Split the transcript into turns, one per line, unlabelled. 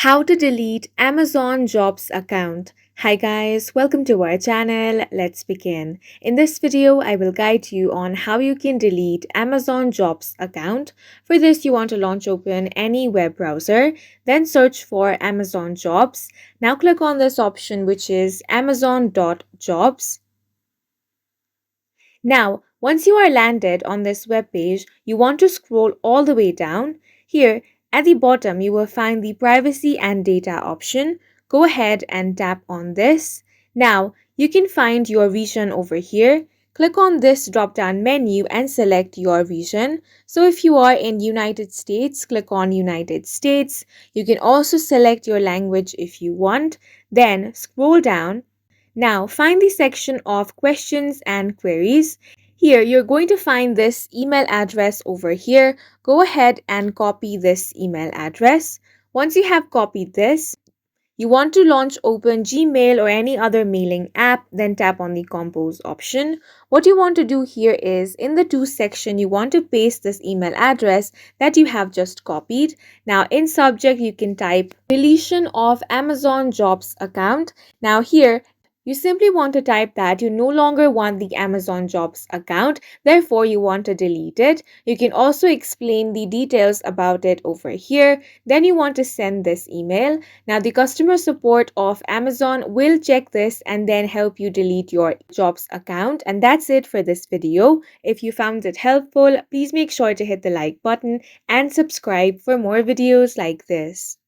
How to delete Amazon Jobs account. Hi guys, welcome to our channel. Let's begin. In this video, I will guide you on how you can delete Amazon Jobs account. For this, you want to launch open any web browser, then search for Amazon Jobs. Now click on this option which is amazon.jobs. Now, once you are landed on this web page, you want to scroll all the way down. Here, at the bottom, you will find the privacy and data option. Go ahead and tap on this. Now, you can find your region over here. Click on this drop-down menu and select your region. So if you are in United States, click on United States. You can also select your language if you want. Then scroll down. Now, find the section of questions and queries. Here, you're going to find this email address over here. Go ahead and copy this email address. Once you have copied this, you want to launch open Gmail or any other mailing app, then tap on the compose option. What you want to do here is in the to section, you want to paste this email address that you have just copied. Now in subject, you can type deletion of Amazon Jobs account. Now here, you simply want to type that you no longer want the Amazon Jobs account, therefore you want to delete it. You can also explain the details about it over here. Then you want to send this email. Now the customer support of Amazon will check this and then help you delete your Jobs account. And that's it for this video. If you found it helpful, please make sure to hit the like button and subscribe for more videos like this.